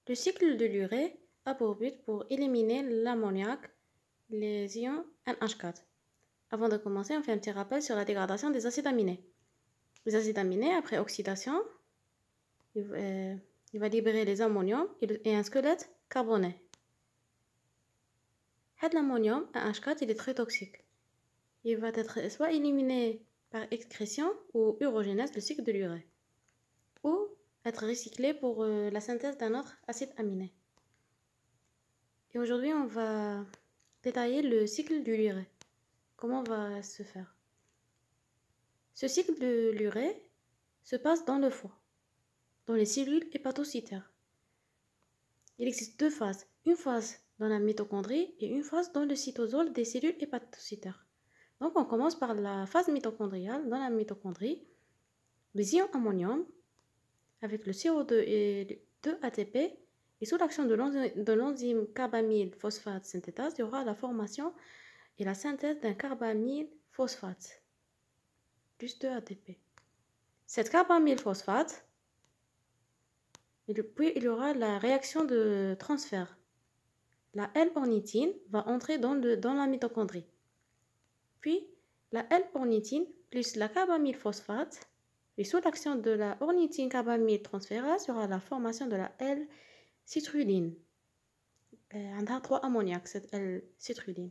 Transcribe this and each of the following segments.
Le cycle de l'urée a pour but pour éliminer l'ammoniac, les ions NH4. Avant de commencer, on fait un petit rappel sur la dégradation des acides aminés. Les acides aminés, après oxydation, il va libérer les ammoniums et un squelette carboné. L'ammonium, NH4, il est très toxique. Il va être soit éliminé par excrétion ou urogénèse, le cycle de l'urée, ou être recyclé pour la synthèse d'un autre acide aminé. Et aujourd'hui, on va détailler le cycle de l'urée. Comment va se faire? Ce cycle de l'urée se passe dans le foie, dans les cellules hépatocytaires. Il existe deux phases, une phase dans la mitochondrie et une phase dans le cytosol des cellules hépatocytaires. Donc on commence par la phase mitochondriale. Dans la mitochondrie, les ions ammonium avec le CO2 et 2 ATP et sous l'action de l'enzyme carbamyle phosphate synthétase, il y aura la formation et la synthèse d'un carbamyle phosphate plus 2 ATP. Cette carbamyle phosphate, et puis il y aura la réaction de transfert. La L-ornithine va entrer dans la mitochondrie. Puis la L-ornithine plus la carbamyle phosphate, et sous l'action de la ornithine carbamyle transférase, il y aura la formation de la L-citrulline. On a 3 ammoniac, cette L-citrulline.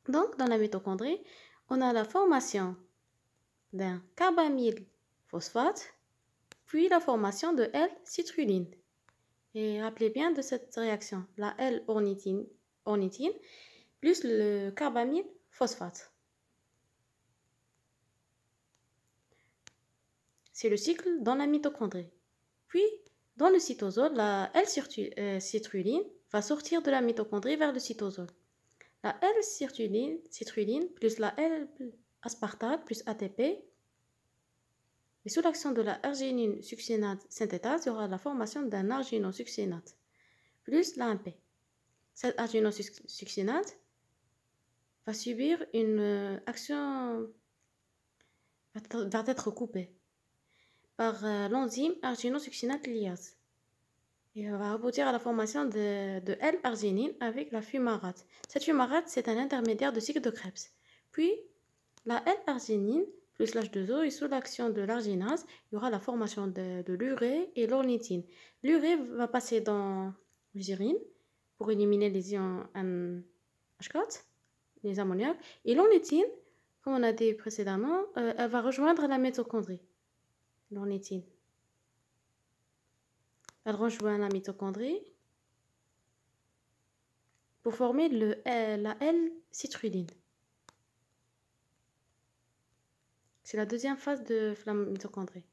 Donc dans la mitochondrie, on a la formation d'un carbamyle phosphate, puis la formation de L-citrulline. Et rappelez bien de cette réaction, la L-ornithine plus le carbamyle phosphate. C'est le cycle dans la mitochondrie. Puis, dans le cytosol, la L-citrulline va sortir de la mitochondrie vers le cytosol. La L-citrulline plus la L-aspartate plus ATP. Et sous l'action de la arginine succinate synthétase, il y aura la formation d'un arginosuccinate plus l'AMP. Cette arginosuccinate va subir une action, va être coupée par l'enzyme arginosuccinate lyase. Et on va aboutir à la formation de L-arginine avec la fumarate. Cette fumarate, c'est un intermédiaire de cycle de Krebs. Puis, la L-arginine plus l'H2O et sous l'action de l'arginase, il y aura la formation de l'urée et l'ornithine. L'urée va passer dans l'urine pour éliminer les ions NH4, les ammoniacs. Et l'ornithine, comme on a dit précédemment, elle va rejoindre la mitochondrie. L'ornithine. Elle rejoint la mitochondrie pour former la L-citrulline. C'est la deuxième phase de la mitochondrie.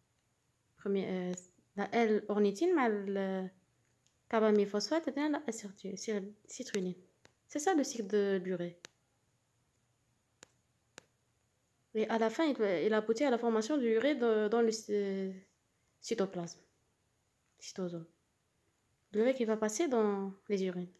La L-ornithine, le carbamyle phosphate et la citrulline. C'est ça le cycle de l'urée. Et à la fin, il aboutit à la formation de l'urée dans le cytoplasme, cytosol. L'urée qui va passer dans les urines.